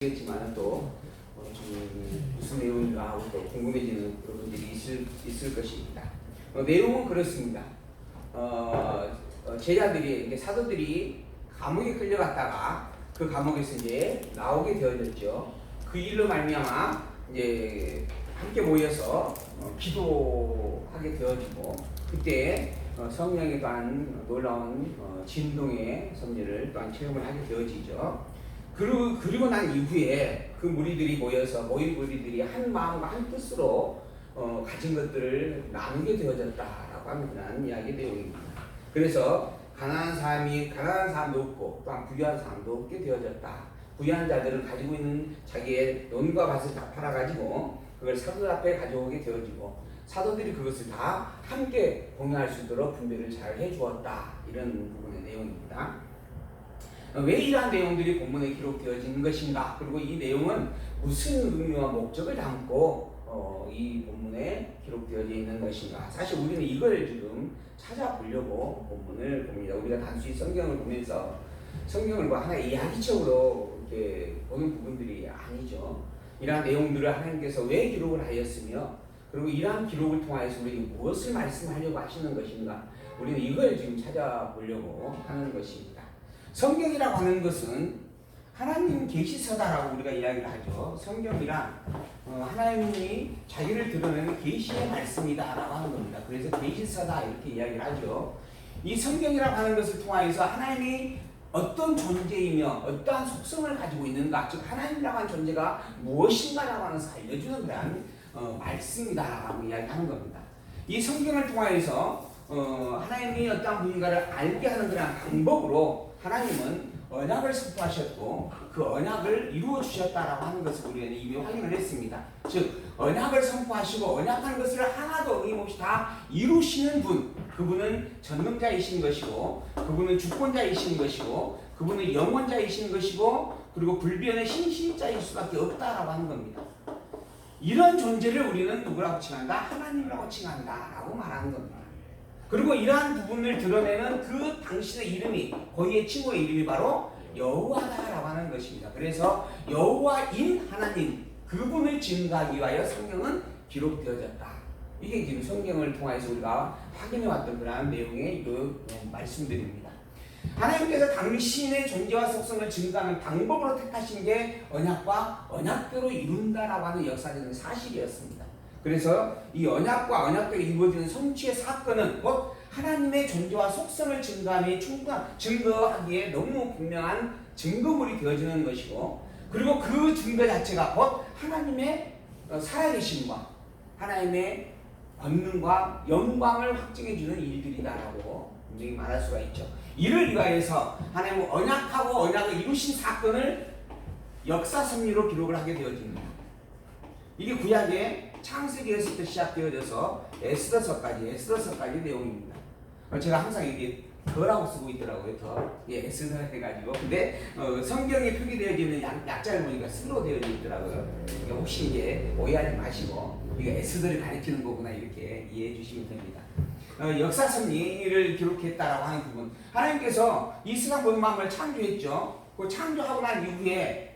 겠지만 또 좀 무슨 내용인가 하고 또 궁금해지는 부분들이 있을 것입니다. 내용은 그렇습니다. 제자들이 이제 사도들이 감옥에 끌려갔다가 그 감옥에서 이제 나오게 되어졌죠. 그 일로 말미암아 이제 함께 모여서 기도하게 되어지고 그때 성령에 대한 놀라운 진동의 섭리를 또한 체험을 하게 되어지죠. 그리고 난 이후에 그 무리들이 모인 무리들이 한 마음과 한 뜻으로 가진 것들을 나누게 되어졌다라고 하는 이야기 내용입니다. 그래서 가난한 사람도 없고 또한 부유한 사람도 없게 되어졌다. 부유한 자들은 가지고 있는 자기의 논과 밭을 다 팔아가지고 그걸 사도들 앞에 가져오게 되어지고 사도들이 그것을 다 함께 공유할 수 있도록 분배를 잘 해주었다. 이런 부분의 내용입니다. 왜 이러한 내용들이 본문에 기록되어진 것인가? 그리고 이 내용은 무슨 의미와 목적을 담고 이 본문에 기록되어져 있는 것인가? 사실 우리는 이걸 지금 찾아보려고 본문을 봅니다. 우리가 단순히 성경을 보면서 성경을 하나의 이야기적으로 이렇게 보는 부분들이 아니죠. 이러한 내용들을 하나님께서 왜 기록을 하였으며 그리고 이러한 기록을 통하여서 우리에게 무엇을 말씀하려고 하시는 것인가? 우리는 이걸 지금 찾아보려고 하는 것입니다. 성경이라고 하는 것은 하나님 계시서다라고 우리가 이야기를 하죠. 성경이란 하나님이 자기를 드러내는 계시의 말씀이다라고 하는 겁니다. 그래서 계시서다 이렇게 이야기를 하죠. 이 성경이라고 하는 것을 통하여서 하나님이 어떤 존재이며 어떠한 속성을 가지고 있는가, 즉 하나님이라고 하는 존재가 무엇인가라고 하는 것을 알려주는 그런 말씀이다라고 이야기하는 겁니다. 이 성경을 통하여서 하나님이 어떠한 분인가를 알게 하는 그런 방법으로 하나님은 언약을 선포하셨고 그 언약을 이루어 주셨다라고 하는 것을 우리는 이미 확인을 했습니다. 즉 언약을 선포하시고 언약한 것을 하나도 어김없이 다 이루시는 분, 그분은 전능자이신 것이고 그분은 주권자이신 것이고 그분은 영원자이신 것이고 그리고 불변의 신실자일 수밖에 없다라고 하는 겁니다. 이런 존재를 우리는 누구라고 칭한다? 하나님이라고 칭한다라고 말하는 겁니다. 그리고 이러한 부분을 드러내는 그 당신의 이름이, 거기에 친구의 이름이 바로 여호와다라고 하는 것입니다. 그래서 여호와인 하나님, 그분을 증거하기 위하여 성경은 기록되어졌다. 이게 지금 성경을 통해서 우리가 확인해왔던 그러한 내용의 그 말씀들입니다. 하나님께서 당신의 존재와 속성을 증거하는 방법으로 택하신 게 언약과 언약대로 이룬다라고 하는 역사적인 사실이었습니다. 그래서 이 언약과 언약대로 이루어지는 성취의 사건은 곧 하나님의 존재와 속성을 증거하기에 너무 분명한 증거물이 되어지는 것이고 그리고 그 증거 자체가 곧 하나님의 살아계심과 하나님의 권능과 영광을 확증해주는 일들이다라고 분명히 말할 수가 있죠. 이를 위하여서 하나님은 언약하고 언약을 이루신 사건을 역사 섭리로 기록을 하게 되어집니다. 이게 구약의 창세기에서부터 시작되어져서 에스더서까지 내용입니다. 제가 항상 이게 더라고 쓰고 있더라고요. 더. 에스더 해가지고. 근데 성경에 표기되어지는 약자를 보니까 스로 되어져 있더라고요. 그러니까 혹시 이제 오해하지 마시고 이거 에스더를 가리키는 거구나 이렇게 이해해 주시면 됩니다. 역사 섭리를 기록했다라고 하는 부분. 하나님께서 이 세상 모든 만물을 창조했죠. 그 창조하고 난 이후에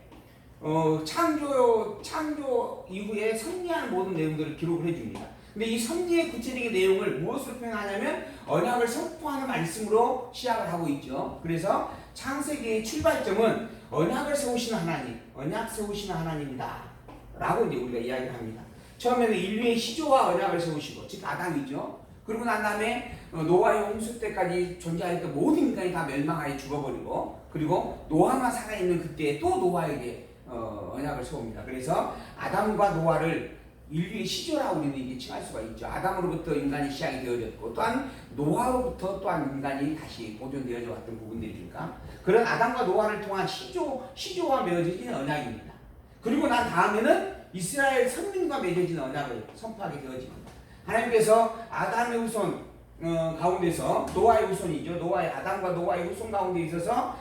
창조 이후에 섭리하는 모든 내용들을 기록을 해줍니다. 근데 이 섭리의 구체적인 내용을 무엇으로 표현하냐면 언약을 선포하는 말씀으로 시작을 하고 있죠. 그래서 창세기의 출발점은 언약을 세우시는 하나님, 언약 세우시는 하나님이다 라고 이제 우리가 이야기를 합니다. 처음에는 인류의 시조와 언약을 세우시고, 즉 아담이죠. 그리고 난 다음에 노아의 홍수 때까지 존재하였던 모든 인간이 다 멸망하여 죽어버리고 그리고 노아만 살아있는 그때 또 노아에게 언약을 세웁니다. 그래서 아담과 노아를 인류의 시조라고 우리는 이게 칭할 수가 있죠. 아담으로부터 인간이 시작이 되어졌고 또한 노아로부터 또한 인간이 다시 보존되어져 왔던 부분들이니까 그런 아담과 노아를 통한 시조와 맺어진 언약입니다. 그리고 난 다음에는 이스라엘 선민과 맺어진 언약을 선포하게 되어집니다. 하나님께서 아담의 후손 가운데서 노아의 후손이죠. 아담과 노아의 후손 가운데 있어서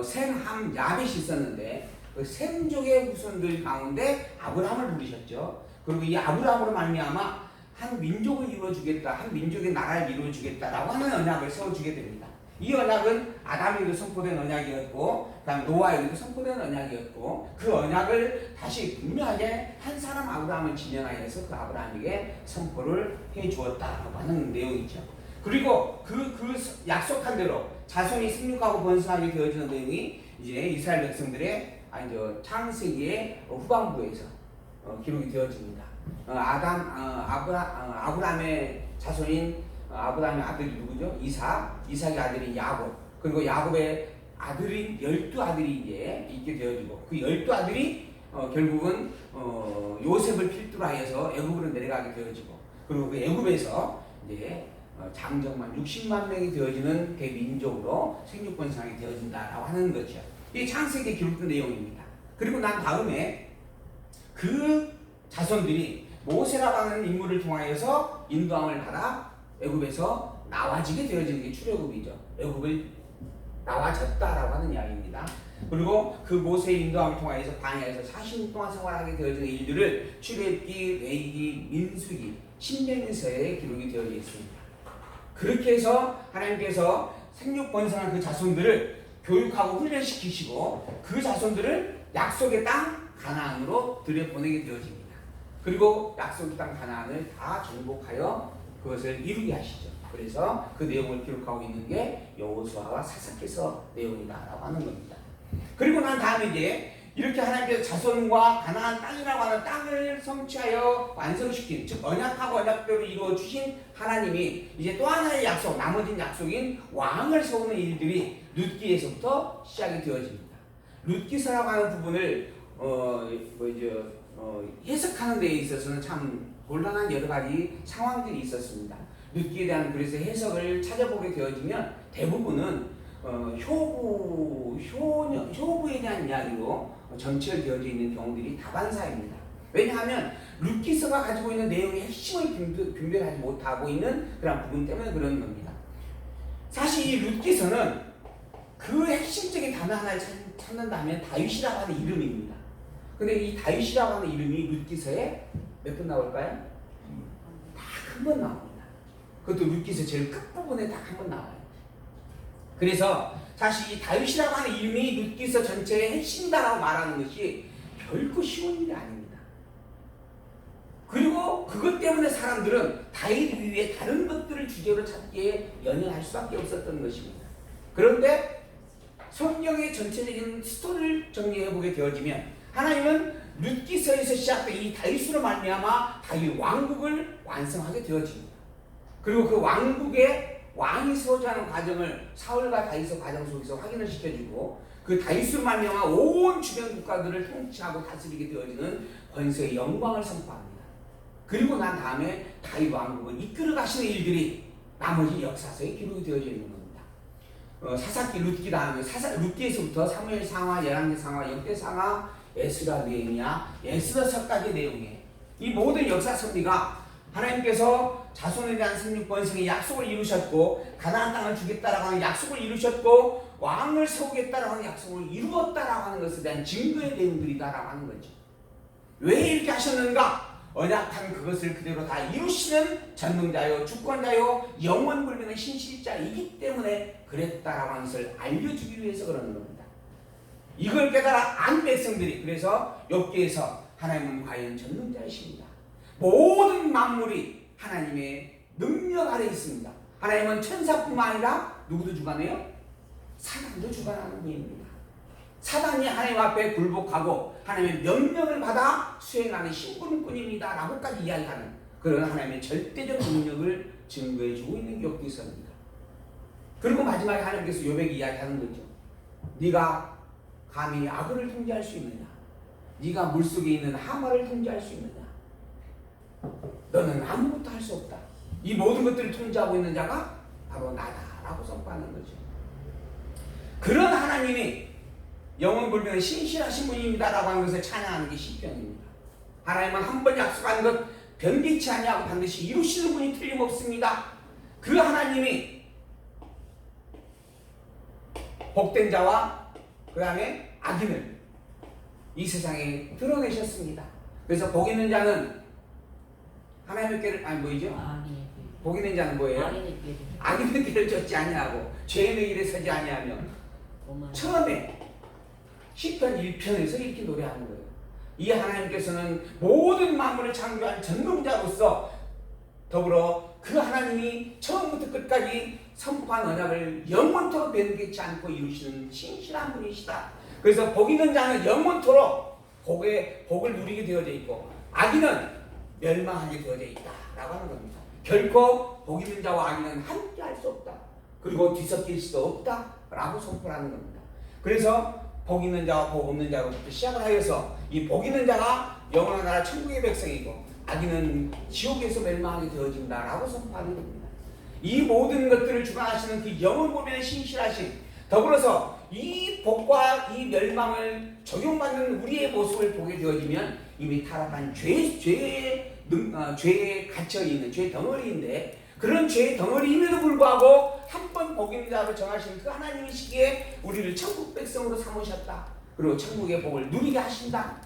셈, 함, 야벳이 있었는데 그 셈족의 후손들 가운데 아브라함을 부르셨죠. 그리고 이 아브라함으로 말미암아 한 민족을 이루어주겠다, 한 민족의 나라를 이루어주겠다라고 하는 언약을 세워주게 됩니다. 이 언약은 아담에게도 선포된 언약이었고 그다음 노아에게도 선포된 언약이었고 그 언약을 다시 분명하게 한 사람 아브라함을 지명하여서 그 아브라함에게 선포를 해 주었다라고 하는 내용이죠. 그리고 그 약속한 대로 자손이 생육하고 번성하게 되어지는 내용이 이제 이스라엘 백성들의 창세기의 후반부에서 기록이 되어집니다. 아브라함의 자손인 아브라함의 아들이 누구죠? 이삭의 아들인 야곱. 그리고 야곱의 아들인 12아들이 이제 있게 되어지고 그 12아들이 결국은 요셉을 필두로 하여서 애굽으로 내려가게 되어지고 그리고 그 애굽에서 이제 장정만 60만 명이 되어지는 대민족으로 생육번성하게 되어진다라고 하는 거죠. 이게 창세기에 기록된 내용입니다. 그리고 난 다음에 그 자손들이 모세라고 하는 인물을 통하여서 인도함을 받아 애굽에서 나와지게 되어지는 게 출애굽이죠. 애굽을 나와졌다라고 하는 이야기입니다. 그리고 그 모세의 인도함을 통하여서 광야에서 40년 동안 생활하게 되어지는 일들을 출애굽기, 레위기, 민수기, 신명기서에 기록이 되어져 있습니다. 그렇게 해서 하나님께서 생육번성한 그 자손들을 교육하고 훈련시키시고 그 자손들을 약속의 땅 가나안으로 들여보내게 되어집니다. 그리고 약속의 땅 가나안을 다 정복하여 그것을 이루게 하시죠. 그래서 그 내용을 기록하고 있는 게 여호수아와 사사기서 내용이다라고 하는 겁니다. 그리고 난 다음에 이제 이렇게 하나님께서 자손과 가나안 땅이라고 하는 땅을 성취하여 완성시킨, 즉 언약하고 언약대로 이루어 주신 하나님이 이제 또 하나의 약속, 나머진 약속인 왕을 세우는 일들이 룻기에서부터 시작이 되어집니다. 룻기서라고 하는 부분을 해석하는 데에 있어서는 참 곤란한 여러 가지 상황들이 있었습니다. 룻기에 대한 그래서 해석을 찾아보게 되어지면 대부분은 효부에 대한 이야기로 전체되어져 있는 경우들이 다반사입니다. 왜냐하면 룻기서가 가지고 있는 내용의 핵심을 분별하지 못하고 있는 그런 부분 때문에 그런 겁니다. 사실 이 룻기서는 그 핵심적인 단어 하나를 찾는다면 다윗이라고 하는 이름입니다. 근데 이 다윗이라고 하는 이름이 룻기서에 몇 번 나올까요? 딱 한 번 나옵니다. 그것도 룻기서 제일 끝부분에 딱 한 번 나와요. 그래서 사실 이 다윗이라고 하는 이름이 룻기서 전체의 핵심이다라고 말하는 것이 결코 쉬운 일이 아닙니다. 그리고 그것 때문에 사람들은 다윗 위에 다른 것들을 주제로 찾기에 연연할 수밖에 없었던 것입니다. 그런데 성경의 전체적인 스토리를 정리해보게 되어지면 하나님은 룻기서에서 시작된 이 다윗으로 말미암아 다윗 왕국을 완성하게 되어집니다. 그리고 그 왕국의 왕이 세워져 가는 과정을 사울과 다윗의 과정 속에서 확인을 시켜주고 그 다윗으로 말미암아 온 주변 국가들을 통치하고 다스리게 되어지는 권세의 영광을 선포합니다. 그리고 난 다음에 다윗 왕국을 이끌어 가시는 일들이 나머지 역사서에 기록이 되어져 있는 겁니다. 사사기, 룻기 다음에 룻기에서부터 사무엘 상하, 열왕기 상하, 역대 상하, 에스라, 느헤미야, 에스더서까지의 내용이에요. 이 모든 역사 섭리가 하나님께서 자손에 대한 생육번성의 약속을 이루셨고 가나안 땅을 주겠다라고 하는 약속을 이루셨고 왕을 세우겠다라고 하는 약속을 이루었다라고 하는 것에 대한 증거의 내용들이다라고 하는 거죠. 왜 이렇게 하셨는가? 언약한 그것을 그대로 다 이루시는 전능자요, 주권자요, 영원불변의 신실자이기 때문에 그랬다라고 하는 것을 알려주기 위해서 그러는 겁니다. 이걸 깨달아 안 백성들이 그래서 욥기에서 하나님은 과연 전능자이십니다. 모든 만물이 하나님의 능력 아래 있습니다. 하나님은 천사뿐만 아니라 누구도 주관해요? 사단도 주관하는 분입니다. 사단이 하나님 앞에 굴복하고 하나님의 명령을 받아 수행하는 신분뿐입니다 라고까지 이야기하는 그런 하나님의 절대적 능력을 증거해주고 있는 게 욥기서입니다. 그리고 마지막에 하나님께서 욥에게 이야기하는 거죠. 네가 감히 악어를 통제할 수 있느냐? 네가 물속에 있는 하마를 통제할 수 있느냐? 너는 아무것도 할 수 없다. 이 모든 것들을 통제하고 있는 자가 바로 나다라고 선포하는 거죠. 그런 하나님이 영원불변의 신실하신 분입니다라고 하는 것을 찬양하는 게 시편입니다. 하나님은 한 번 약속한 것 변개치 아니하고 반드시 이루시는 분이 틀림없습니다. 그 하나님이 복된 자와 그 다음에 악인을 이 세상에 드러내셨습니다. 그래서 복 있는 자는 하나님의 꾀를 복 있는 자는 뭐예요? 악인의 꾀를 쫓지 아니하고 죄인의 길에 서지 아니하며 처음에 시편 1편에서 이렇게 노래하는 거예요. 이 하나님께서는 모든 만물을 창조한 전능자로서 더불어 그 하나님이 처음부터 끝까지 선포한 언약을 영원토록 변개치 않고 이루시는 신실한 분이시다. 그래서 복 있는 자는 영원토록 복을 누리게 되어져 있고 악인은 멸망하게 되어져 있다라고 하는 겁니다. 결코 복 있는 자와 악인은 함께 할 수 없다. 그리고 뒤섞일 수도 없다라고 선포하는 겁니다. 그래서 복 있는 자와 복 없는 자로부터 시작을 하여서 이 복 있는 자가 영원한 나라 천국의 백성이고 악인은 지옥에서 멸망하게 되어진다라고 선포하는 겁니다. 이 모든 것들을 주관하시는 그 영원 보면의 신실하심, 더불어서 이 복과 이 멸망을 적용받는 우리의 모습을 보게 되어지면 이미 타락한 죄에 갇혀있는 죄 덩어리인데, 그런 죄 덩어리임에도 불구하고 한 번 복 있는 자로 정하신 그 하나님이시기에 우리를 천국 백성으로 삼으셨다. 그리고 천국의 복을 누리게 하신다.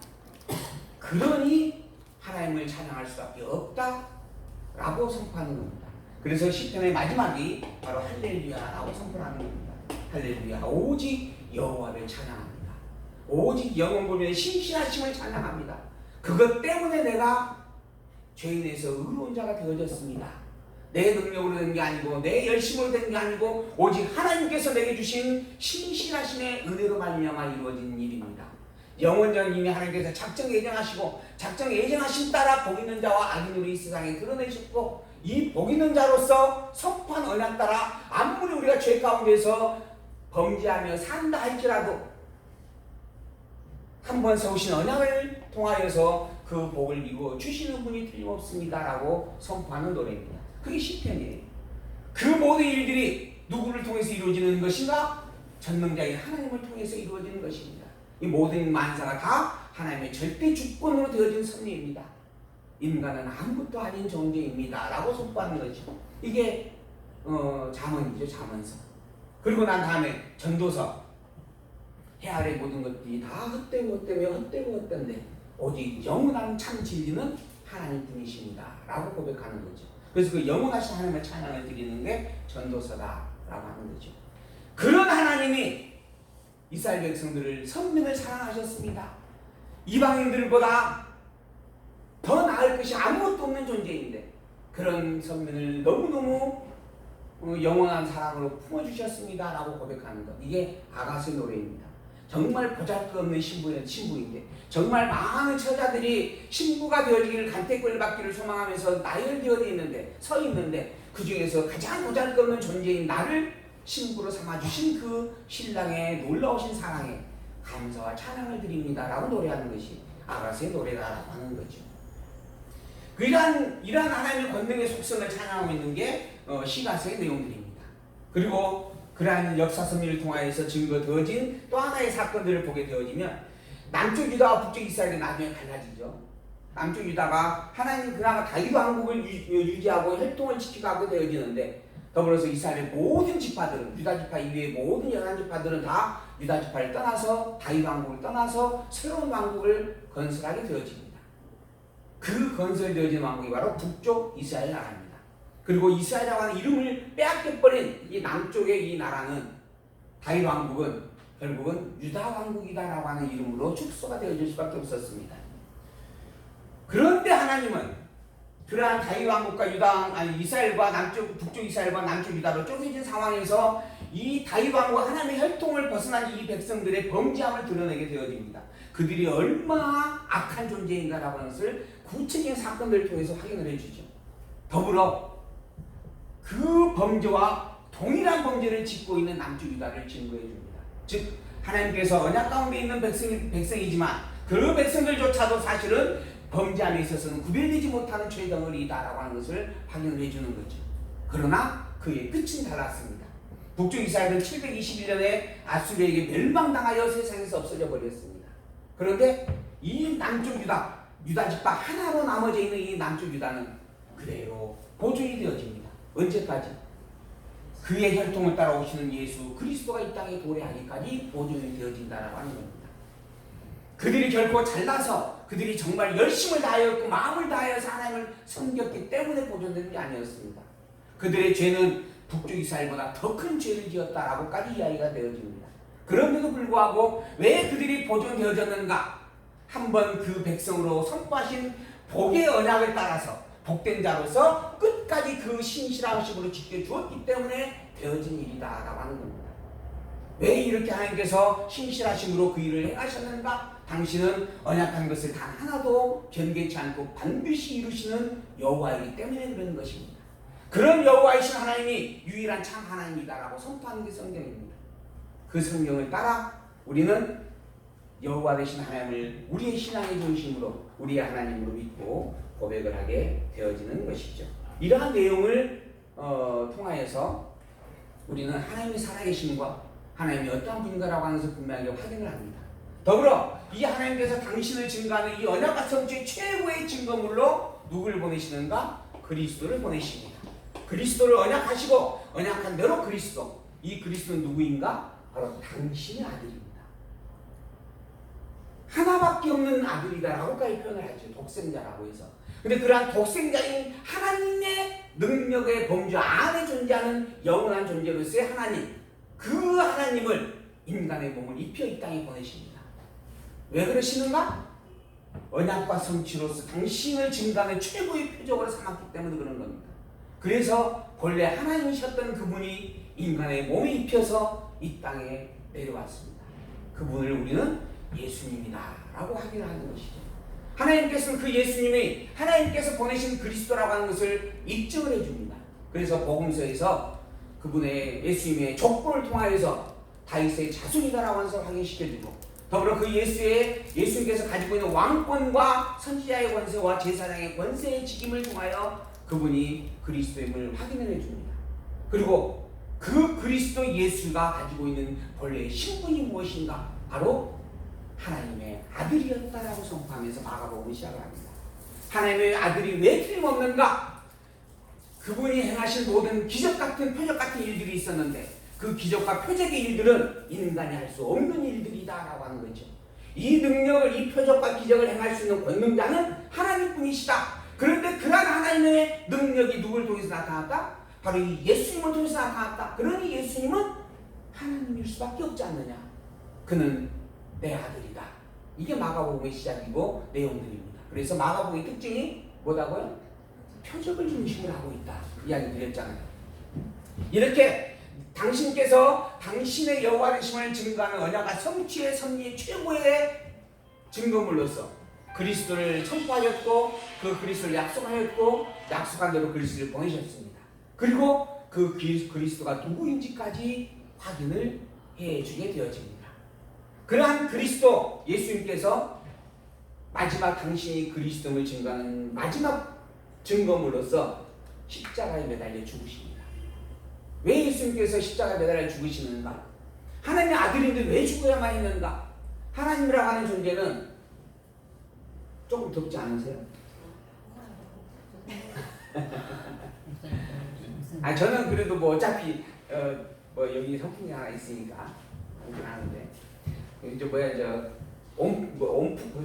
그러니 하나님을 찬양할 수밖에 없다라고 선포하는 겁니다. 그래서 시편의 마지막이 바로 할렐루야라고 선포하는 겁니다. 할렐루야, 오직 여호와를 찬양합니다. 오직 영원 보면의 신실하심을 찬양합니다. 그것 때문에 내가 죄인에서 의로운 자가 되어졌습니다. 내 능력으로 된 게 아니고 내 열심으로 된 게 아니고 오직 하나님께서 내게 주신 신실하심의 은혜로 말미암아 이루어진 일입니다. 영원전 이미 하나님께서 작정 예정하시고 작정 예정하신 따라 복 있는 자와 악인으로 이 세상에 드러내셨고, 이 복 있는 자로서 선포한 언약 따라 아무리 우리가 죄 가운데서 범죄하며 산다 할지라도 한 번 세우신 언약을 통하여서 그 복을 이루어 주시는 분이 틀림없습니다라고 선포하는 노래입니다. 그게 시편이에요. 그 모든 일들이 누구를 통해서 이루어지는 것인가? 전능자인 하나님을 통해서 이루어지는 것입니다. 이 모든 만사가 다 하나님의 절대 주권으로 되어진 섭리입니다. 인간은 아무것도 아닌 존재입니다 라고 선포하는 거죠. 이게 잠언이죠. 잠언서. 그리고 난 다음에 전도서. 해 아래 모든 것들이 다 헛되고 헛된데 오직 영원한 참 진리는 하나님 분이십니다 라고 고백하는 거죠. 그래서 그 영원하신 하나님의 찬양을 드리는 게 전도서다 라고 하는 거죠. 그런 하나님이 이스라엘 백성들을 선민을 사랑하셨습니다. 이방인들보다 더 나을 것이 아무것도 없는 존재인데 그런 선민을 너무너무 영원한 사랑으로 품어주셨습니다 라고 고백하는 것. 이게 아가스의 노래입니다. 정말 보잘것없는 신부인데 정말 많은 처자들이 신부가 되어지기를 간택을 받기를 소망하면서 나열되어 있는데 서 있는데 그 중에서 가장 보잘것없는 존재인 나를 신부로 삼아주신 그 신랑의 놀라우신 사랑에 감사와 찬양을 드립니다 라고 노래하는 것이 아가스의 노래다라고 하는 거죠. 이러한 하나님의 권능의 속성을 찬양하고 있는 게 시가서의 내용들입니다. 그리고 그러한 역사 섭리를 통하여서 증거되어진 또 하나의 사건들을 보게 되어지면 남쪽 유다와 북쪽 이스라엘이 나중에 갈라지죠. 남쪽 유다가 하나님 그나마 다윗 왕국을 유지하고 혈통을 지키고 하게 되어지는데, 더불어서 이스라엘의 모든 지파들은, 유다 지파 이외의 모든 11지파들은 다 유다 지파를 떠나서 다윗 왕국을 떠나서 새로운 왕국을 건설하게 되어집니다. 그 건설되어진 왕국이 바로 북쪽 이스라엘 나라입니다. 그리고 이스라엘이라고 하는 이름을 빼앗겨버린 이 남쪽의 이 나라는, 다윗 왕국은 결국은 유다 왕국이다라고 하는 이름으로 축소가 되어질 수밖에 없었습니다. 그런데 하나님은 그러한 다윗 왕국과 이스라엘과 북쪽 이스라엘과 남쪽 유다로 쪼개진 상황에서 이 다윗 왕국과 하나님의 혈통을 벗어난 이 백성들의 범죄함을 드러내게 되어집니다. 그들이 얼마나 악한 존재인가라고 하는 것을 구체적인 사건들을 통해서 확인을 해주죠. 더불어 그 범죄와 동일한 범죄를 짓고 있는 남쪽 유다를 증거해 줍니다. 즉 하나님께서 언약 가운데 있는 백성이지만 그 백성들조차도 사실은 범죄함에 있어서는 구별되지 못하는 죄 덩어리다라고 하는 것을 확인을 해주는 거죠. 그러나 그의 끝은 달랐습니다. 북쪽 이스라엘은 721년에 아수르에게 멸망당하여 세상에서 없어져 버렸습니다. 그런데 이 남쪽 유다 지파 하나로 나머져 있는 이 남쪽 유다는 그대로 보존이 되어집니다. 언제까지? 그의 혈통을 따라오시는 예수 그리스도가 이 땅에 도래하기까지 보존이 되어진다라고 하는 겁니다. 그들이 결코 잘나서 그들이 정말 열심을 다하였고 마음을 다하여서 하나님을 섬겼기 때문에 보존된 게 아니었습니다. 그들의 죄는 북쪽 이스라엘보다 더 큰 죄를 지었다라고까지 이야기가 되어집니다. 그런데도 불구하고 왜 그들이 보존되어졌는가? 한번 그 백성으로 선포하신 복의 언약을 따라서 복된 자로서 끝까지 그 신실하심으로 지켜주었기 때문에 되어진 일이다라고 하는 겁니다. 왜 이렇게 하나님께서 신실하심으로 그 일을 행하셨는가? 당신은 언약한 것을 단 하나도 변개치 않고 반드시 이루시는 여호와이기 때문에 그런 것입니다. 그런 여호와이신 하나님이 유일한 참 하나님이다라고 선포하는 게 성경입니다. 그 성경을 따라 우리는 여호와 되신 하나님을 우리의 신앙의 중심으로 우리의 하나님으로 믿고 고백을 하게 되어지는 것이죠. 이러한 내용을 통하여서 우리는 하나님이 살아계심과 하나님이 어떠한 분인가라고 하는 것을 분명하게 확인을 합니다. 더불어 이 하나님께서 당신을 증거하는 이 언약과 성취의 최고의 증거물로 누구를 보내시는가? 그리스도를 보내십니다. 그리스도를 언약하시고 언약한 대로 그리스도, 이 그리스도는 누구인가? 바로 당신의 아들입니다. 하나밖에 없는 아들이다라고까지 표현을 하죠. 독생자라고 해서. 근데 그러한 독생자인 하나님의 능력의 범주 안에 존재하는 영원한 존재로서의 하나님, 그 하나님을 인간의 몸을 입혀 이 땅에 보내십니다. 왜 그러시는가? 언약과 성취로서 당신을 증거하는 최고의 표적으로 삼았기 때문에 그런 겁니다. 그래서 본래 하나님이셨던 그분이 인간의 몸에 입혀서 이 땅에 내려왔습니다. 그분을 우리는 예수님이다라고 확인하는 것이죠. 하나님께서는 그 예수님이 하나님께서 보내신 그리스도라고 하는 것을 입증을 해줍니다. 그래서 복음서에서 그분의 예수님의 족보를 통하여서 다윗의 자손이다라고 하는 것을 확인시켜주고, 더불어 그 예수님께서 가지고 있는 왕권과 선지자의 권세와 제사장의 권세의 직임을 통하여 그분이 그리스도임을 확인을 해줍니다. 그리고 그 그리스도 예수가 가지고 있는 본래의 신분이 무엇인가? 바로 하나님의 아들이었다라고 선포하면서 마가복음을 시작을 합니다. 하나님의 아들이 왜 틀림없는가? 그분이 행하신 모든 기적 같은 표적 같은 일들이 있었는데 그 기적과 표적의 일들은 인간이 할 수 없는 일들이다라고 하는 거죠. 이 능력을, 이 표적과 기적을 행할 수 있는 권능자는 하나님뿐이시다. 그런데 그러한 하나님의 능력이 누구를 통해서 나타났다? 바로 이 예수님을 통해서 나타났다. 그러니 예수님은 하나님일 수밖에 없지 않느냐. 그는 내 아들이다. 이게 마가복음의 시작이고 내용들입니다. 그래서 마가복음의 특징이 뭐라고요? 표적을 중심으로 하고 있다. 이야기 드렸잖아요. 이렇게 당신께서 당신의 여호와 되심을 증거하는 언약과 성취의 섭리의 최고의 증거물로서 그리스도를 선포하였고 그 그리스도를 약속하였고 약속한 대로 그리스도를 보내셨습니다. 그리고 그 그리스도가 누구인지까지 확인을 해주게 되어집니다. 그러한 그리스도 예수님께서 마지막 당신이 그리스도를 증거하는 마지막 증거물로서 십자가에 매달려 죽으십니다. 왜 예수님께서 십자가에 매달려 죽으시는가? 하나님의 아들인데 왜 죽어야만 했는가? 하나님이라고 하는 존재는 조금 덥지 않으세요? 저는 그래도 뭐 어차피 뭐 여기 선풍기 하나 있으니까 오긴 하는데 이제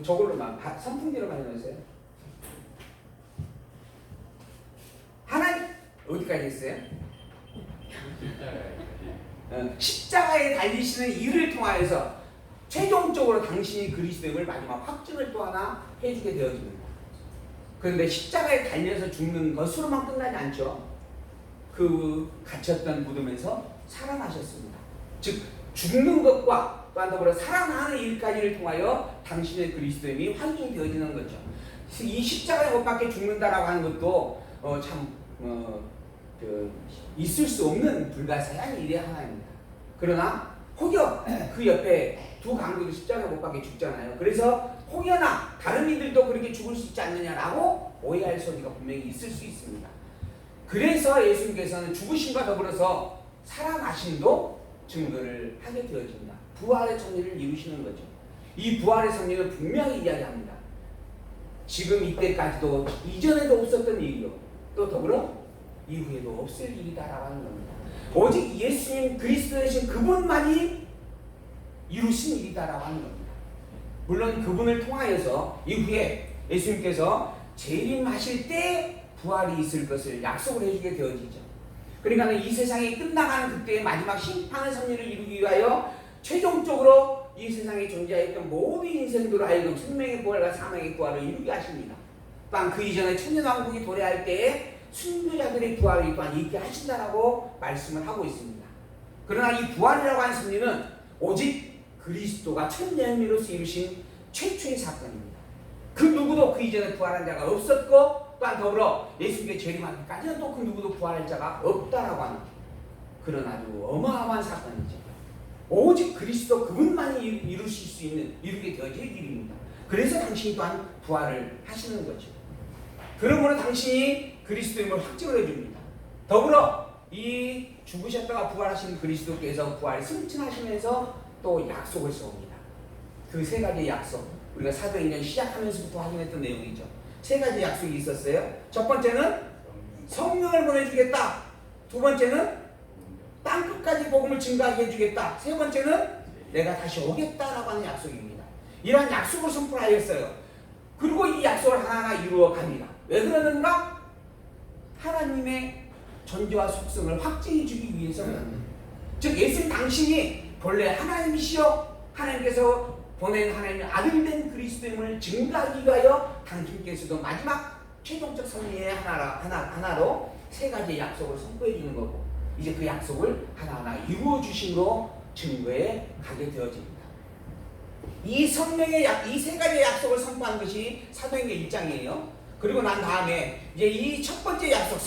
저걸로만 선풍기로만 해놓으세요. 하나님 어디까지 했어요? 십자가에 달리시는 일을 통하여서 최종적으로 당신이 그리스도임을 마지막 확증을 또 하나 해주게 되어집니다. 그런데 십자가에 달려서 죽는 것으로만 끝나지 않죠. 그 갇혔던 무덤에서 살아나셨습니다. 즉 죽는 것과 또한 더불어 살아나는 일까지를 통하여 당신의 그리스도임이 확증이 되어지는 거죠. 이 십자가에 못 박혀 죽는다라고 하는 것도 있을 수 없는 불가사의한 일이 하나입니다. 그러나 혹여 그 옆에 두 강도도 십자가에 못 박혀 죽잖아요. 그래서 혹여나 다른 이들도 그렇게 죽을 수 있지 않느냐라고 오해할 소리가 분명히 있을 수 있습니다. 그래서 예수님께서는 죽으심과 더불어서 살아나심도 증거를 하게 되어집니다. 부활의 섭리를 이루시는 거죠. 이 부활의 섭리는 분명히 이야기합니다. 지금 이때까지도 이전에도 없었던 일이요. 또 더불어 이후에도 없을 일이다라고 하는 겁니다. 오직 예수님 그리스도 되신 그분만이 이루신 일이다라고 하는 겁니다. 물론 그분을 통하여서 이후에 예수님께서 재림하실 때 부활이 있을 것을 약속을 해주게 되어지죠. 그러니까 이 세상이 끝나가는 그때의 마지막 심판의 섭리를 이루기 위하여 최종적으로 이 세상에 존재했던 모든 인생들로 하여금 생명의 부활과 사망의 부활을 이루게 하십니다. 또한 그 이전에 천년왕국이 도래할 때에 순교자들의 부활을 또한 있게 하신다라고 말씀을 하고 있습니다. 그러나 이 부활이라고 하는 승리는 오직 그리스도가 천년미로서 이루신 최초의 사건입니다. 그 누구도 그 이전에 부활한 자가 없었고 또한 더불어 예수님의 재림하기까지는 또 그 누구도 부활할 자가 없다라고 하는 그런 아주 어마어마한 사건이죠. 오직 그리스도 그분만이 이루실 수 있는 이루게 되어질 일입니다. 그래서 당신이 또한 부활을 하시는 거죠. 그러므로 당신이 그리스도임을 확증을 해줍니다. 더불어 이 죽으셨다가 부활하신 그리스도께서 부활을 승천하시면서 또 약속을 세웁니다. 그 세 가지의 약속, 우리가 사도행전 시작하면서부터 확인했던 내용이죠. 세 가지 약속이 있었어요. 첫 번째는 성령을 보내주겠다. 두 번째는 땅끝까지 복음을 증거하게 해주겠다. 세 번째는 내가 다시 오겠다라고 하는 약속입니다. 이러한 약속을 선포하였어요. 그리고 이 약속을 하나하나 이루어 갑니다. 왜 그러는가? 하나님의 존재와 속성을 확증해 주기 위해서 그럽니다. 즉 예수님 당신이 본래 하나님이시여 하나님께서 보낸 하나님의 아들된 그리스도임을 증거하기 위하여 당신께서도 마지막 최종적 승리의 하나로 세 가지의 약속을 선포해 주는 거고 이제 그 약속을 하나하나 이루어 주심으로 증거에 가게 되어집니다. 이 성령의 이 세 가지의 약속을 선포한 것이 사도행전 1장이에요. 그리고 난 다음에 이제 이 첫 번째 약속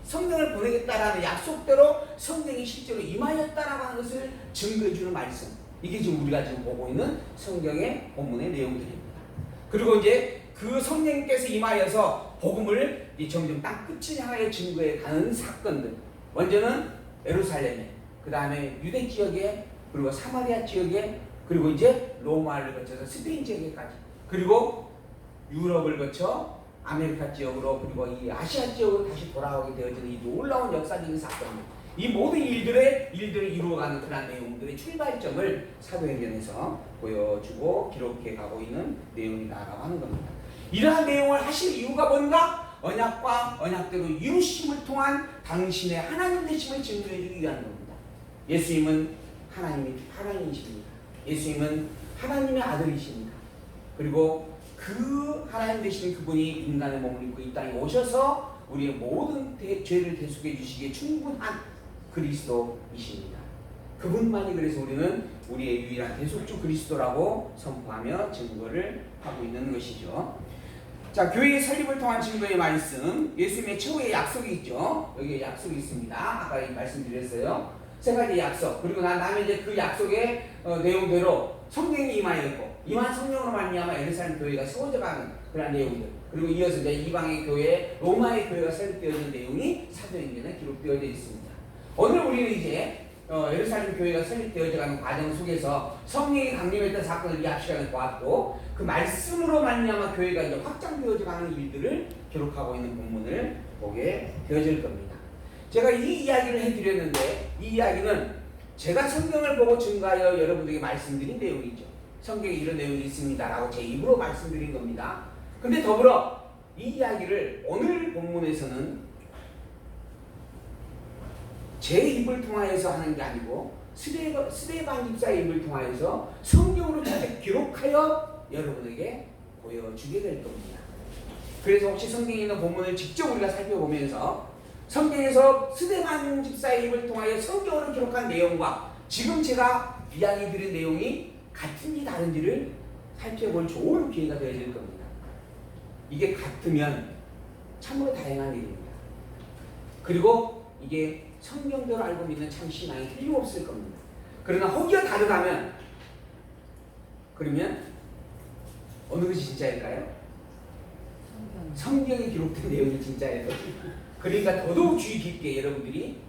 성령을 보내겠다라는 약속대로 성령이 실제로 임하였다라고 하는 것을 증거해 주는 말씀. 이게 지금 우리가 지금 보고 있는 성경의 본문의 내용들입니다. 그리고 이제 그 성령께서 임하여서 복음을 점점 땅 끝을 향하여 증거해 가는 사건들. 먼저는 예루살렘에, 그 다음에 유대 지역에, 그리고 사마리아 지역에, 그리고 이제 로마를 거쳐서 스페인 지역에까지, 그리고 유럽을 거쳐 아메리카 지역으로, 그리고 이 아시아 지역으로 다시 돌아오게 되어지는 이 놀라운 역사적인 사건들. 이 모든 일들을 이루어가는 그런 내용들의 출발점을 사도행전에서 보여주고 기록해 가고 있는 내용이다라고 하는 겁니다. 이러한 내용을 하실 이유가 뭔가? 언약과 언약대로 이루심을 통한 당신의 하나님 되심을 증거해 주기 위한 겁니다. 예수님은 하나님이십니다. 예수님은 하나님의 아들이십니다. 그리고 그 하나님 되시는 그분이 인간의 몸을 입고 이 땅에 오셔서 우리의 모든 죄를 대속해 주시기에 충분한 그리스도이십니다. 그분만이 그래서 우리는 우리의 유일한 대속주 그리스도라고 선포하며 증거를 하고 있는 것이죠. 자, 교회의 설립을 통한 증거의 말씀, 예수님의 최후의 약속이 있죠. 여기에 약속이 있습니다. 아까 말씀드렸어요. 세 가지 약속. 그리고 난 다음에 이제 그 약속의 내용대로 성령이 임하였고, 임한 성령으로 말미암아 예루살렘 교회가 세워져가는 그런 내용들. 그리고 이어서 이제 이방의 교회, 로마의 교회가 설립되어진 내용이 사도행전에 기록되어져 있습니다. 오늘 우리는 이제 예루살렘 교회가 설립되어져가는 과정 속에서 성령이 강림했던 사건을 이 시간에 보았고, 그 말씀으로 말미암아 교회가 이제 확장되어져가는 일들을 기록하고 있는 본문을 보게 되어질 겁니다. 제가 이 이야기를 해드렸는데, 이 이야기는 제가 성경을 보고 증거하여 여러분들에게 말씀드린 내용이죠. 성경에 이런 내용이 있습니다라고 제 입으로 말씀드린 겁니다. 근데 더불어 이 이야기를 오늘 본문에서는 제 입을 통하여서 하는 게 아니고 스데반 집사의 입을 통하여서 성경으로 직접 기록하여 여러분에게 보여주게 될 겁니다. 그래서 혹시 성경에 있는 본문을 직접 우리가 살펴보면서 성경에서 스데반 집사의 입을 통하여 성경으로 기록한 내용과 지금 제가 이야기 드린 내용이 같은지 다른지를 살펴볼 좋은 기회가 되어질 겁니다. 이게 같으면 참으로 다행한 일입니다. 그리고 이게 성경대로 알고 믿는 참 신앙이 틀림없을 겁니다. 그러나 혹여 다르다면 그러면 어느 것이 진짜일까요? 성경에 기록된 내용이 진짜예요. 그러니까 더더욱 주의 깊게 여러분들이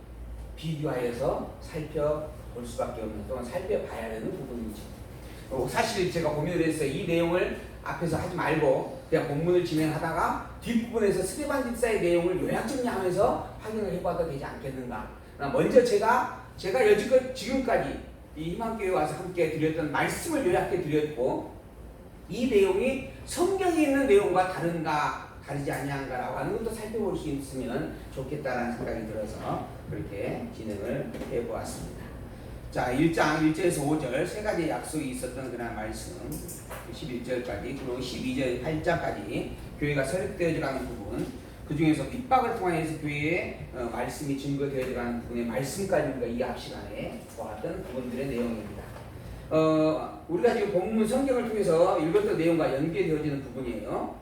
비교하여서 살펴볼 수밖에 없는, 또는 살펴봐야 되는 부분이죠. 사실 제가 고민을 했어요. 이 내용을 앞에서 하지 말고 그냥 본문을 진행하다가 뒷부분에서 스데반 집사의 내용을 요약 정리하면서 확인을 해봐도 되지 않겠는가. 먼저 제가 여지껏 지금까지 이 희망교회에 와서 함께 드렸던 말씀을 요약해 드렸고, 이 내용이 성경에 있는 내용과 다르지 아니한가라고 하는 것도 살펴볼 수 있으면 좋겠다라는 생각이 들어서 그렇게 진행을 해보았습니다. 자, 1장 1절에서 5절 세 가지 약속이 있었던 그런 말씀 11절까지 그리고 12절 8장까지 교회가 설립되어져 가는 부분 그 중에서 핍박을 통해서 교회의 말씀이 증거되어져 가는 부분의 말씀까지 우리가 이 앞 시간에 보았던 부분들의 내용입니다. 우리가 지금 본문 성경을 통해서 읽었던 내용과 연계되어지는 부분이에요.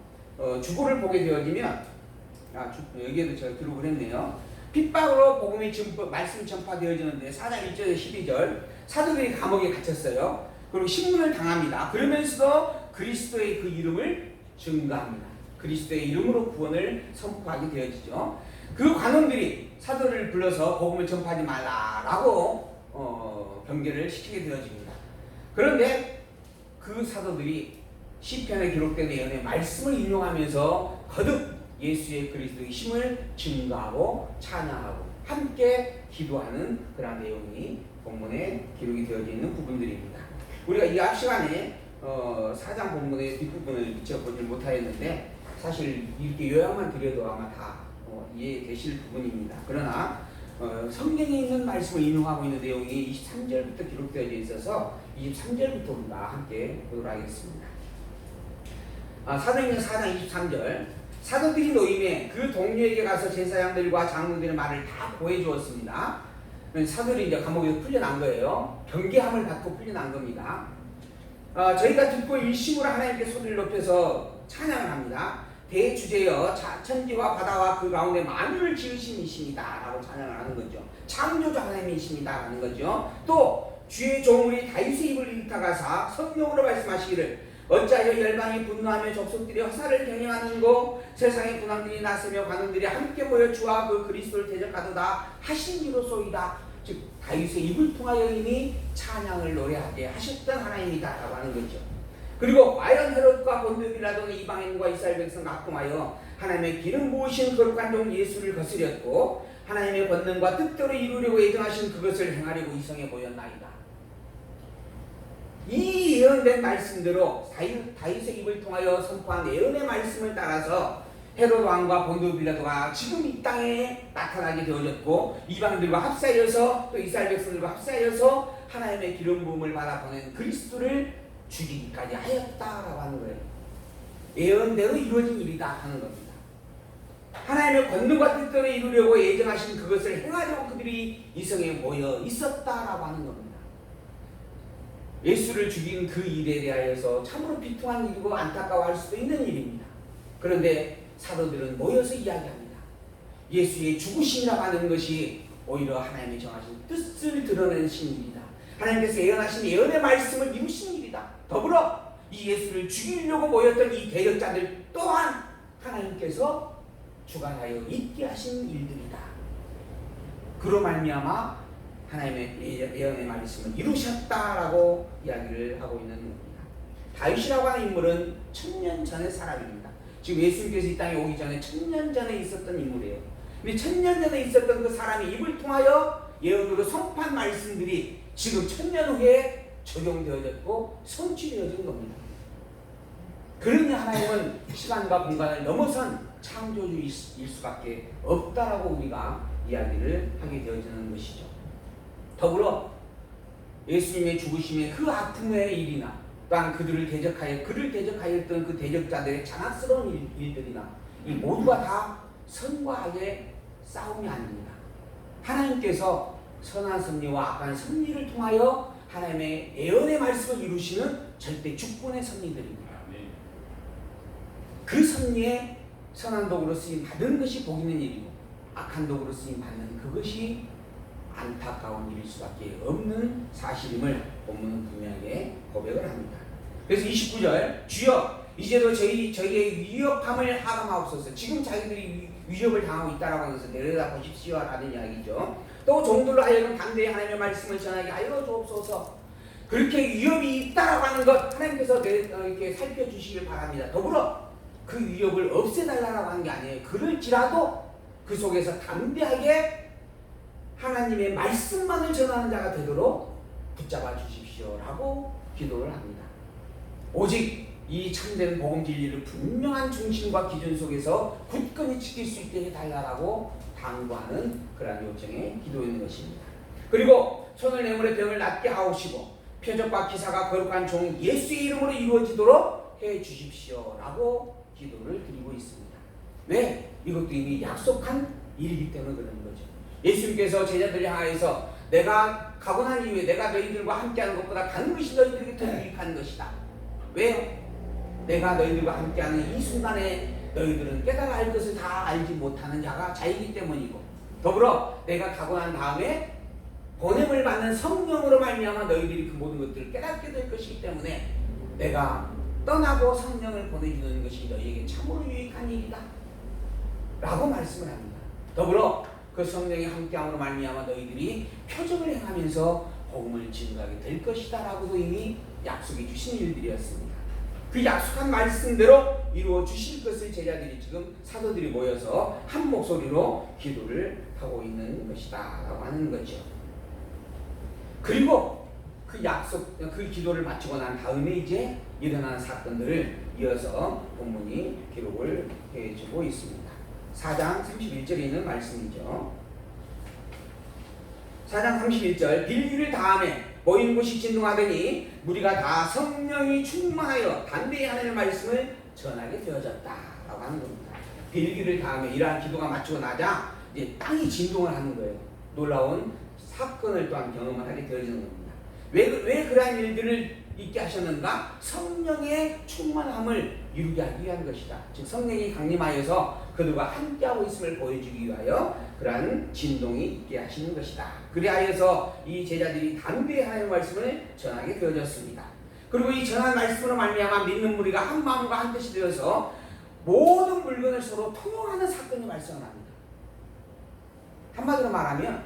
주보를 보게 되어지면 여기에도 제가 기록을 했네요. 핍박으로 복음이 말씀이 전파되어지는데 4장 1절에서 12절 사도들이 감옥에 갇혔어요. 그리고 신문을 당합니다. 그러면서도 그리스도의 그 이름을 증거합니다. 그리스도의 이름으로 구원을 선포하게 되어지죠. 그 관원들이 사도를 불러서 복음을 전파하지 말라라고 경계를 시키게 되어집니다. 그런데 그 사도들이 시편에 기록된 예언의 말씀을 인용하면서 거듭 예수의 그리스도의 힘을 증거하고 찬양하고 함께 기도하는 그런 내용이 본문에 기록이 되어져 있는 부분들입니다. 우리가 이 앞 시간에 4장 본문의 뒷부분을 미처 보지 못하였는데 사실 이렇게 요약만 드려도 아마 다 이해되실 부분입니다. 그러나 성경에 있는 말씀을 인용하고 있는 내용이 23절부터 기록되어져 있어서 23절부터 우리가 함께 보도록 하겠습니다. 사도행전 4장 23절 사도들이 노임에 그 동료에게 가서 제사장들과 장로들의 말을 다 고해 주었습니다. 사도들이 이제 감옥에서 풀려난 거예요. 경계함을 받고 풀려난 겁니다. 저희가 듣고 일심으로 하나님께 소리를 높여서 찬양을 합니다. 대주제여 천지와 바다와 그 가운데 만유를 지으신 이십니다 라고 찬양을 하는 거죠. 창조주 하나님이십니다 라는 거죠. 또 주의 종우리 다윗의 입을 일으켜가사 성령으로 말씀하시기를 어찌하여 열방이 분노하며 족속들이 허사를 경영하는고 세상의 군왕들이 나서며 관원들이 함께 모여 주와 그 그리스도를 대적하도다 하신 이로소이다. 즉 다윗의 입을 통하여 이미 찬양을 노래하게 하셨던 하나님이다 라고 하는 거죠. 그리고 과연 헤롯과 본디오 빌라도는 이방인과 이스라엘 백성 각동하여 하나님의 기름 부으신 거룩한 종 예수를 거스렸고 하나님의 권능과 뜻대로 이루려고 예정하신 그것을 행하려고 이성해 보였나이다. 이 예언된 말씀대로 다윗의 입을 통하여 선포한 예언의 말씀을 따라서 헤롯 왕과 본디오 빌라도가 지금 이 땅에 나타나게 되어졌고 이방들과 합사하여서 또 이스라엘 백성들과 합사하여서 하나님의 기름 부음을 받아 보낸 그리스도를 죽이기까지 하였다라고 하는 거예요. 예언대로 이루어진 일이다 하는 겁니다. 하나님의 권능과 뜻대로 이루려고 예정하신 그것을 행하려고 그들이 이성에 모여 있었다라고 하는 겁니다. 예수를 죽인 그 일에 대하여서 참으로 비통한 일이고 안타까워할 수도 있는 일입니다. 그런데 사도들은 모여서 이야기합니다. 예수의 죽으심이라고 하는 것이 오히려 하나님이 정하신 뜻을 드러내는 일이다. 하나님께서 예언하신 예언의 말씀을 이루신 일이다. 더불어 이 예수를 죽이려고 모였던 이 대적자들 또한 하나님께서 주관하여 있게 하신 일들이다. 그로 말미암아 하나님의 예언의 말씀을 이루셨다라고 이야기를 하고 있는 겁니다. 다윗이라고 하는 인물은 1000년 전의 사람입니다. 지금 예수님께서 이 땅에 오기 전에 1000년 전에 있었던 인물이에요. 근데 1000년 전에 있었던 그 사람의 입을 통하여 예언으로 선포한 말씀들이 지금 1000년 후에 적용되어졌고 성취되어진 겁니다. 그러니 하나님은 시간과 공간을 넘어선 창조주일 수밖에 없다라고 우리가 이야기를 하게 되어지는 것이죠. 더불어 예수님의 죽으심의 그 아픔의 일이나 또한 그를 대적하였던 그 대적자들의 장악스러운 일들이나 이 모두가 다 선과 악의 싸움이 아닙니다. 하나님께서 선한 섭리와 악한 섭리를 통하여 하나님의 예언의 말씀을 이루시는 절대 주권의 섭리들입니다. 그 섭리에 선한 도구로 쓰임 받은 것이 복 있는 일이고 악한 도구로 쓰임 받는 그것이 안타까운 일일 수밖에 없는 사실임을 본문은 분명하게 고백을 합니다. 그래서 29절 주여 이제도 저희의 위협함을 하강하옵소서. 지금 자기들이 위협을 당하고 있다라고 하면서 내려다 보십시오 라는 이야기죠. 또 종들로 하여금 담대히 하나님의 말씀을 전하게 하여 주옵소서. 그렇게 위협이 있다라고 하는 것 하나님께서 이렇게 살펴주시길 바랍니다. 더불어 그 위협을 없애달라고 하는 게 아니에요. 그럴지라도 그 속에서 담대하게 하나님의 말씀만을 전하는 자가 되도록 붙잡아 주십시오 라고 기도를 합니다. 오직 이 참된 복음 진리를 분명한 중심과 기준 속에서 굳건히 지킬 수 있게 해달라고 당부하는 그러한 요청에 기도하는 것입니다. 그리고 손을 내물에 병을 낫게 하옵시고 표적과 기사가 거룩한 종 예수의 이름으로 이루어지도록 해 주십시오라고 기도를 드리고 있습니다. 왜? 이것도 이미 약속한 일이기 때문에 그러는 거죠. 예수님께서 제자들을 향하여서 내가 가고 난 이후에 내가 너희들과 함께하는 것보다 가는 것이 너희들에게 더 유익한 것이다. 왜요? 내가 너희들과 함께하는 이 순간에 너희들은 깨달아 할 것을 다 알지 못하는 자가 자이기 때문이고, 더불어 내가 가고 난 다음에 보냄을 받는 성령으로 말미암아 너희들이 그 모든 것들을 깨닫게 될 것이기 때문에 내가 떠나고 성령을 보내주는 것이 너희에게 참으로 유익한 일이다 라고 말씀을 합니다. 더불어 그 성령이 함께함으로 말미암아 너희들이 표적을 행하면서 복음을 증거하게 될 것이다 라고도 이미 약속해 주신 일들이었습니다. 그 약속한 말씀대로 이루어 주실 것을 제자들이 지금 사도들이 모여서 한 목소리로 기도를 하고 있는 것이다 라고 하는 거죠. 그리고 그 기도를 마치고 난 다음에 이제 일어나는 사건들을 이어서 본문이 기록을 해주고 있습니다. 4장 31절에 있는 말씀이죠. 4장 31절 빌기를 다음에 모인 곳이 진동하더니 무리가 다 성령이 충만하여 담대히 하나님의 말씀을 전하게 되어졌다라고 하는 겁니다. 빌기를 다음에 이러한 기도가 마치고 나자 이제 땅이 진동을 하는 거예요. 놀라운 사건을 또한 경험을 하게 되어지는 겁니다. 왜 그러한 일들을 있게 하셨는가? 성령의 충만함을 이루게 하기 위한 것이다. 즉 성령이 강림하여서 그들과 함께하고 있음을 보여주기 위하여 그러한 진동이 있게 하시는 것이다. 그리하여서 이 제자들이 담대히 하나님의 말씀을 전하게 되어졌습니다. 그리고 이 전한 말씀으로 말미암아 믿는 무리가 한 마음과 한 뜻이 되어서 모든 물건을 서로 통용하는 사건이 발생합니다. 한마디로 말하면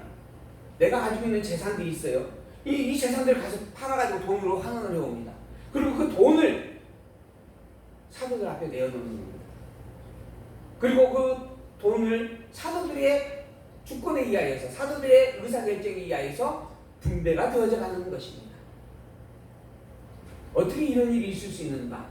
내가 가지고 있는 재산들이 있어요. 이 재산들을 가서 팔아가지고 돈으로 환원을 해옵니다. 그리고 그 돈을 사도들 앞에 내어놓는 겁니다. 그리고 그 돈을 사도들의 주권에 의하여서 사도들의 의사결정에 의하여서 분배가 되어져 가는 것입니다. 어떻게 이런 일이 있을 수 있는가?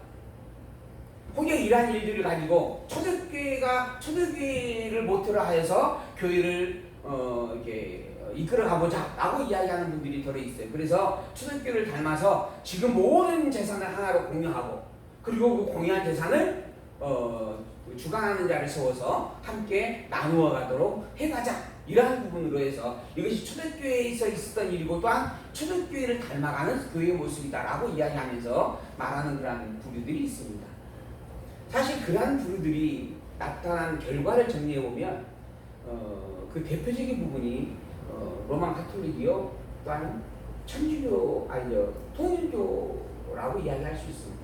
혹여 이러한 일들을 가지고 초대교회를 모토로 하여서 교회를 이렇게 이끌어 가보자 라고 이야기하는 분들이 덜어 있어요. 그래서 초대교회를 닮아서 지금 모든 재산을 하나로 공유하고, 그리고 그 공유한 재산을 주관하는 자를 세워서 함께 나누어 가도록 해가자, 이러한 부분으로 해서 이것이 초대교회에서 있었던 일이고 또한 초대교회를 닮아가는 교회의 모습이다 라고 이야기하면서 말하는 그러한 부류들이 있습니다. 사실 그러한 부류들이 나타난 결과를 정리해보면 그 대표적인 부분이 로만 가톨릭이요, 또한 천주교, 통일교라고 이야기할 수 있습니다.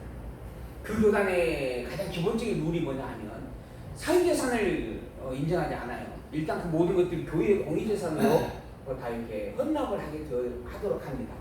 그 교단의 가장 기본적인 룰이 뭐냐 하면 사유재산을 인정하지 않아요. 일단 그 모든 것들이 교회의 공의재산으로 다 이렇게 헌납을 하도록 합니다.